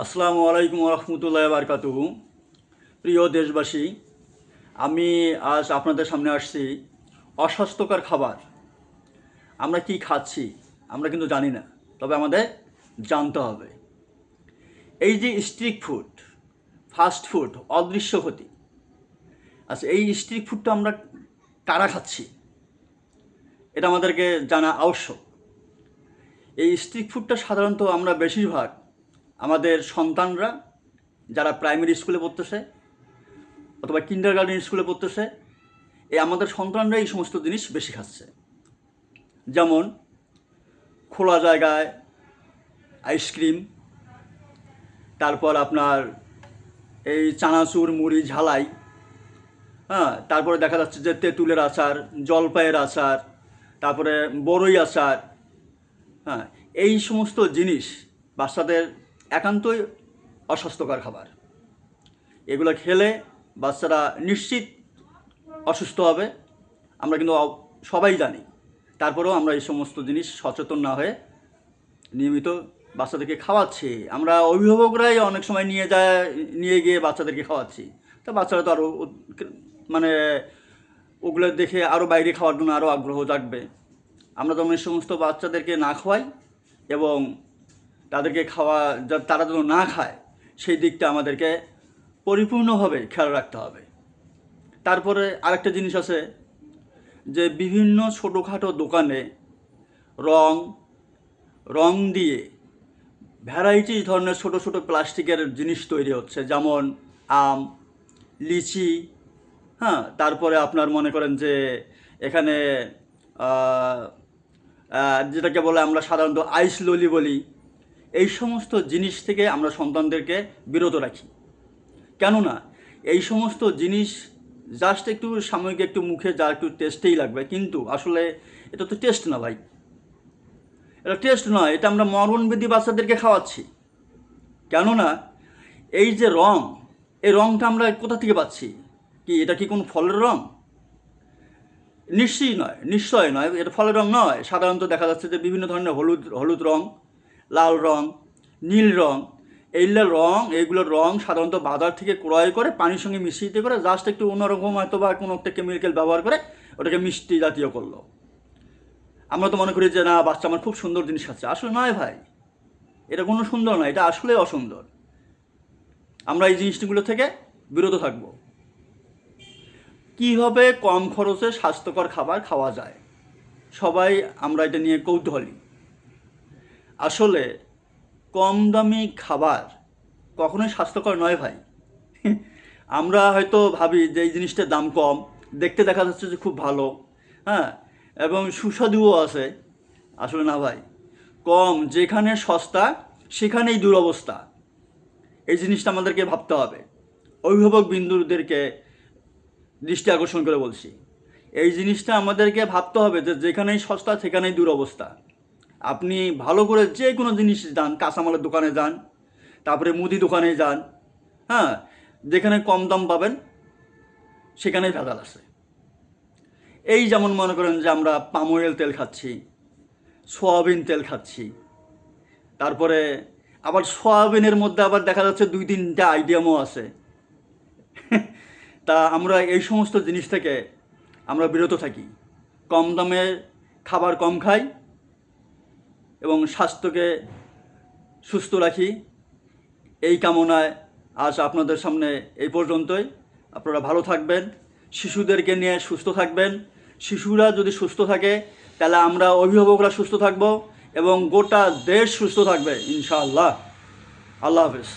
আসসালামু আলাইকুম রহমতুল্লাহ বারকাতুহু। প্রিয় দেশবাসী, আমি আজ আপনাদের সামনে আসছি অস্বাস্থ্যকর খাবার। আমরা কি খাচ্ছি আমরা কিন্তু জানি না, তবে আমাদের জানতে হবে। এই যে স্ট্রিট ফুড, ফাস্ট ফুড, অদৃশ্য ক্ষতি। আচ্ছা, এই স্ট্রিট ফুডটা আমরা কারা খাচ্ছি এটা আমাদেরকে জানা আবশ্যক। এই স্ট্রিট ফুডটা সাধারণত আমরা বেশিরভাগ আমাদের সন্তানরা যারা প্রাইমারি স্কুলে পড়তেছে অথবা কিন্ডারগার্টেন স্কুলে পড়তেছে, আমাদের সন্তানরা এই সমস্ত জিনিস বেশি খাচ্ছে। যেমন খোলা জায়গায় আইসক্রিম, তারপর আপনার এই চানাচুর, মুড়ি, ঝালাই, হ্যাঁ, তারপরে দেখা যাচ্ছে যে তেঁতুলের আচার, জলপাইয়ের আচার, তারপরে বড়ই আচার, হ্যাঁ, এই সমস্ত জিনিস বাচ্চাদের একান্তই অস্বাস্থ্যকর খাবার। এগুলো খেলে বাচ্চারা নিশ্চিত অসুস্থ হবে, আমরা কিন্তু সবাই জানি। তারপরেও আমরা এই সমস্ত জিনিস সচেতন না হয়ে নিয়মিত বাচ্চাদেরকে খাওয়াচ্ছি। আমরা অভিভাবকরাই অনেক সময় নিয়ে গিয়ে বাচ্চাদেরকে খাওয়াচ্ছি। তা বাচ্চারা তো আরও মানে ওগুলো দেখে আরও বাইরে খাওয়ার জন্য আরও আগ্রহ জাগবে। আমরা যেমন এই সমস্ত বাচ্চাদেরকে না খাওয়াই এবং তাদেরকে তারা যেন না খায়, সেই দিকটা আমাদেরকে পরিপূর্ণভাবে খেয়াল রাখতে হবে। তারপরে আরেকটা জিনিস আছে যে বিভিন্ন ছোটোখাটো দোকানে রং রং দিয়ে ভ্যারাইটি ধরনের ছোট ছোট প্লাস্টিকের জিনিস তৈরি হচ্ছে, যেমন আম, লিচি, হ্যাঁ, তারপরে আপনার মনে করেন যে এখানে যেটাকে বলে আমরা সাধারণত আইস ললি বলি। এই সমস্ত জিনিস থেকে আমরা সন্তানদেরকে বিরত রাখি। কেননা এই সমস্ত জিনিস জাস্ট একটু সাময়িক একটু মুখে যা একটু টেস্টেই লাগবে, কিন্তু আসলে এটা তো টেস্ট না ভাই, এটা টেস্ট নয়, এটা আমরা মরণবেদী বাচ্চাদেরকে খাওয়াচ্ছি। কেননা এই যে রং, এই রংটা আমরা কোথা থেকে পাচ্ছি? কি এটা কি কোনো ফলের রং? নিশ্চয় নয়, এটা ফলের রং নয়। সাধারণত দেখা যাচ্ছে যে বিভিন্ন ধরনের হলুদ রং, লাল রং, নীল রং, এইগুলোর রং সাধারণত বাজার থেকে ক্রয় করে পানির সঙ্গে মিশিয়ে করে জাস্ট একটু অন্যরকম হয়তো বা কোনো একটা কেমিক্যাল ব্যবহার করে ওটাকে মিষ্টি জাতীয় করলো। আমরা তো মনে করি যে না, বাচ্চা আমার খুব সুন্দর জিনিস খাচ্ছে। আসলে নয় ভাই, এটা কোনো সুন্দর নয়, এটা আসলে অসুন্দর। আমরা এই জিনিসগুলো থেকে বিরত থাকব। কীভাবে কম খরচে স্বাস্থ্যকর খাবার খাওয়া যায়, সবাই আমরা এটা নিয়ে কৌতূহলী। আসলে কম দামি খাবার কখনোই স্বাস্থ্যকর নয় ভাই। আমরা হয়তো ভাবি যে এই জিনিসটার দাম কম, দেখতে দেখা যাচ্ছে যে খুব ভালো, হ্যাঁ, এবং সুস্বাদুও আছে। আসলে না ভাই, যেখানে সস্তা সেখানেই দুরবস্থা। এই জিনিসটা আমাদেরকে ভাবতে হবে। অভিভাবক বিন্দুদেরকে দৃষ্টি আকর্ষণ করে বলছি, এই জিনিসটা আমাদেরকে ভাবতে হবে যে যেখানেই সস্তা সেখানেই দুরবস্থা। আপনি ভালো করে যে কোনো জিনিস যান, কাঁচামালের দোকানে যান, তারপরে মুদি দোকানে যান, হ্যাঁ, যেখানে কম দাম পাবেন সেখানেই ভেজাল আছে। এই যেমন মনে করেন যে আমরা পাম অয়েল তেল খাচ্ছি, সয়াবিন তেল খাচ্ছি, তারপরে আবার সয়াবিনের মধ্যে আবার দেখা যাচ্ছে 2-3টা আইটেমও আছে। তা আমরা এই সমস্ত জিনিস থেকে আমরা বিরত থাকি, কম দামের খাবার কম খাই এবং স্বাস্থ্যকে সুস্থ রাখি। এই কামনায় আজ আপনাদের সামনে এই পর্যন্তই। আপনারা ভালো থাকবেন, শিশুদেরকে নিয়ে সুস্থ থাকবেন। শিশুরা যদি সুস্থ থাকে তাহলে আমরা অভিভাবকরা সুস্থ থাকব এবং গোটা দেশ সুস্থ থাকবে ইনশাআল্লাহ। আল্লাহ হাফেজ।